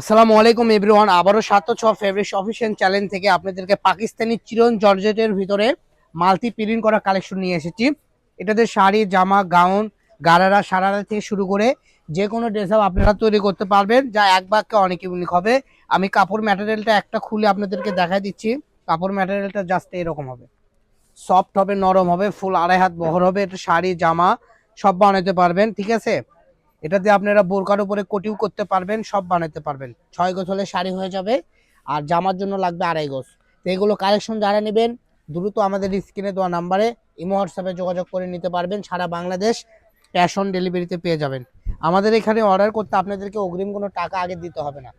আসসালামু আলাইকুম এভরিওয়ান, আবারও ৭০৬ ফেব্রিক্স অফিসিয়াল চ্যানেল থেকে আপনাদেরকে পাকিস্তানি চিরন জর্জেটের ভিতরে মাল্টি প্রিন্ট করা কালেকশন নিয়ে এসেছি। এটাতে শাড়ি, জামা, গাউন, গারারা, সারারা থেকে শুরু করে যে কোনো ড্রেস আপ আপনারা তৈরি করতে পারবেন, যা এক বাক্যে অনেক ইউনিক হবে। আমি কাপড় ম্যাটেরিয়ালটা একটা খুলে আপনাদেরকে দেখাই দিচ্ছি। কাপড় ম্যাটেরিয়ালটা জাস্ট এরকম হবে, সফট হবে, নরম হবে, ফুল ২.৫ হাত বহর হবে। এটা শাড়ি, জামা সব বানাতে পারবেন, ঠিক আছে। এটাতে আপনারা বোরকার উপরে কোটিও করতে পারবেন, সব বানাতে পারবেন। ৬ গজ হলে শাড়ি হয়ে যাবে, আর জামার জন্য লাগবে ২.৫ গজ। তো এগুলো কালেকশন যারা নেবেন দ্রুত আমাদের স্ক্রিনে দেওয়া নাম্বারে ইমো হোয়াটসঅ্যাপে যোগাযোগ করে নিতে পারবেন। সারা বাংলাদেশ ক্যাশ অন ডেলিভারিতে পেয়ে যাবেন। আমাদের এখানে অর্ডার করতে আপনাদেরকে অগ্রিম কোনো টাকা আগে দিতে হবে না।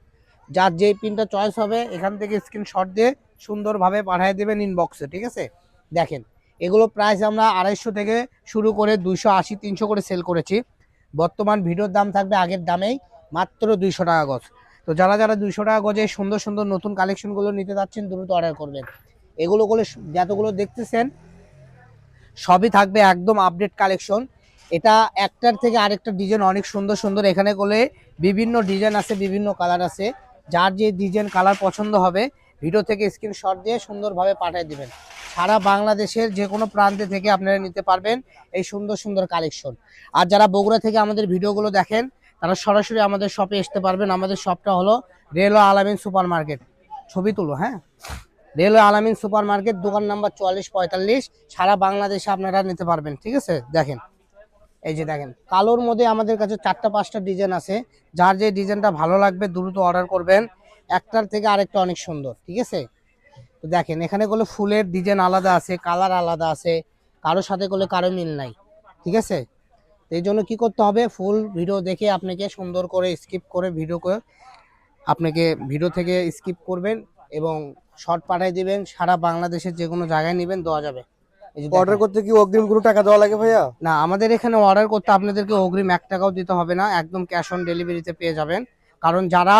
যার যেই পিনটা চয়েস হবে এখান থেকে স্ক্রিনশট দিয়ে সুন্দরভাবে পাঠিয়ে দেবেন ইনবক্সে, ঠিক আছে। দেখেন, এগুলো প্রাইস আমরা ২৫০ থেকে শুরু করে ২৮০, ৩০০ করে সেল করেছি। বর্তমান ভিডিওর দাম থাকবে আগের দামেই, মাত্র ২০০ টাকা গজ। তো যারা যারা ২০০ টাকা গজে সুন্দর সুন্দর নতুন কালেকশনগুলো নিতে যাচ্ছেন দ্রুত অর্ডার করবেন। এগুলো যতগুলো দেখতেছেন সবই থাকবে একদম আপডেট কালেকশন। এটা একটার থেকে আরেকটা ডিজাইন অনেক সুন্দর সুন্দর। এখানে করলে বিভিন্ন ডিজাইন আছে, বিভিন্ন কালার আছে। যার যে ডিজাইন কালার পছন্দ হবে ভিডিও থেকে স্ক্রিনশট দিয়ে সুন্দরভাবে পাঠিয়ে দিবেন। সারা বাংলাদেশের যে কোনো প্রান্তে থেকে আপনারা নিতে পারবেন এই সুন্দর সুন্দর কালেকশন। আর যারা বগুড়া থেকে আমাদের ভিডিওগুলো দেখেন তারা সরাসরি আমাদের শপে আসতে পারবেন। আমাদের শপটা হলো রেলওয়ে আলামিন সুপার মার্কেট। ছবি তুলো, হ্যাঁ, রেলওয়ে আলামিন সুপার মার্কেট, দোকান নাম্বার ৪৪-৪৫। সারা বাংলাদেশে আপনারা নিতে পারবেন, ঠিক আছে। দেখেন, এই যে দেখেন, কালোর মধ্যে আমাদের কাছে ৪টা-৫টা ডিজাইন আছে। যার যে ডিজাইনটা ভালো লাগবে দ্রুত অর্ডার করবেন। একটার থেকে আরেকটা অনেক সুন্দর, ঠিক আছে। তো দেখেন, এখানে করলে ফুলের ডিজাইন আলাদা আছে, কালার আলাদা আছে, কারোর সাথে করলে কারো মিল নাই, ঠিক আছে। তো এই জন্য কি করতে হবে, ফুল ভিডিও দেখে আপনাকে সুন্দর করে স্কিপ করে ভিডিও করে আপনাকে ভিডিও থেকে স্কিপ করবেন এবং শর্ট পাঠিয়ে দিবেন। সারা বাংলাদেশের যে কোনো জায়গায় নেবেন দেওয়া যাবে। অর্ডার করতে কি অগ্রিম কোনো টাকা দেওয়া লাগে ভাইয়া? না, আমাদের এখানে অর্ডার করতে আপনাদেরকে অগ্রিম ১ টাকাও দিতে হবে না, একদম ক্যাশ অন ডেলিভারিতে পেয়ে যাবেন। কারণ যারা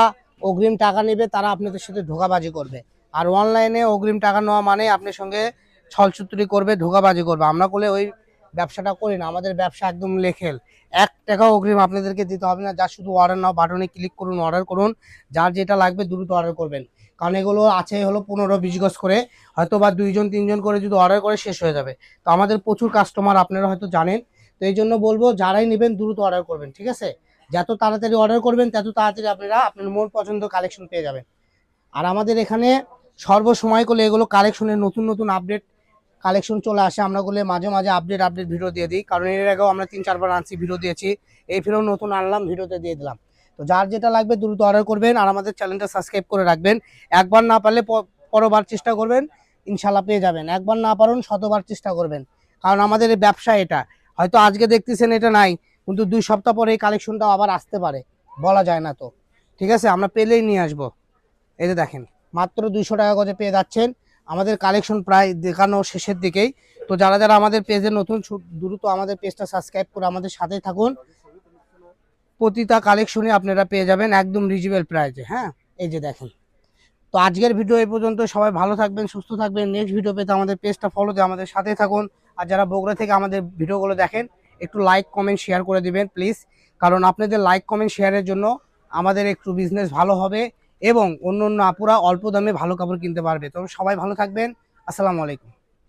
অগ্রিম টাকা নেবে তারা আপনাদের সাথে ধোঁকাবাজি করবে। আর অনলাইনে অগ্রিম টাকা নেওয়া মানে আপনার সঙ্গে ছলচুতুরি করবে, ধোঁকাবাজি করবে। আমরা করলে ওই ব্যবসাটা করি না। আমাদের ব্যবসা একদম লেখেল। ১ টাকাও অগ্রিম আপনাদেরকে দিতে হবে না। যা শুধু অর্ডার নাও বাটনে ক্লিক করুন, অর্ডার করুন। যার যেটা লাগবে দ্রুত অর্ডার করবেন। কারণ এগুলো আছে হলো ১৫-২০ গজ করে, হয়তো বা ২ জন ৩ জন করে যদি অর্ডার করে শেষ হয়ে যাবে। তো আমাদের প্রচুর কাস্টমার, আপনারা হয়তো জানেন। তো এই জন্য বলবো যারাই নেবেন দ্রুত অর্ডার করবেন, ঠিক আছে। যত তাড়াতাড়ি অর্ডার করবেন তত তাড়াতাড়ি আপনারা আপনার মন পছন্দ কালেকশন পেয়ে যাবেন। আর আমাদের এখানে সর্বসময় করলে এগুলো কালেকশনের নতুন নতুন আপডেট কালেকশন চলে আসে। আমরা করলে মাঝে মাঝে আপডেট ভিডিও দিয়ে দিই। কারণ এর আগেও আমরা ৩-৪ বার আনছি, ভিডিও দিয়েছি। এই ফিরেও নতুন আনলাম, ভিডিওতে দিয়ে দিলাম। তো যার যেটা লাগবে দ্রুত অর্ডার করবেন আর আমাদের চ্যানেলটা সাবস্ক্রাইব করে রাখবেন। একবার না পারলে পরবার চেষ্টা করবেন, ইনশাল্লাহ পেয়ে যাবেন। একবার না পারুন শতবার চেষ্টা করবেন। কারণ আমাদের এই ব্যবসা এটা, হয়তো আজকে দেখতেছেন এটা নাই, কিন্তু ২ সপ্তাহ পরে এই কালেকশনটাও আবার আসতে পারে, বলা যায় না। তো ঠিক আছে, আমরা পেলেই নিয়ে আসবো। এই যে দেখেন, মাত্র ২০০ টাকা গজে পেয়ে যাচ্ছেন। আমাদের কালেকশন প্রায় দেখানো শেষের দিকেই। তো যারা যারা আমাদের পেজে নতুন দ্রুত আমাদের পেজটা সাবস্ক্রাইব করে আমাদের সাথেই থাকুন। প্রতিটা কালেকশনে আপনারা পেয়ে যাবেন একদম রিজনেবল প্রাইসে, হ্যাঁ। এই যে দেখেন, তো আজকের ভিডিও এই পর্যন্ত। সবাই ভালো থাকবেন, সুস্থ থাকবেন। নেক্সট ভিডিও পেতে আমাদের পেজটা ফলো দিয়ে আমাদের সাথে থাকুন। আর যারা বগুড়া থেকে আমাদের ভিডিওগুলো দেখেন একটু লাইক কমেন্ট শেয়ার করে দিবেন প্লিজ। কারণ আপনাদের লাইক কমেন্ট শেয়ারের জন্য আমাদের একটু বিজনেস ভালো হবে এবং অন্য অন্য আপুরা অল্প দামে ভালো কাপড় কিনতে পারবে। তো সবাই ভালো থাকবেন। আসসালামু আলাইকুম।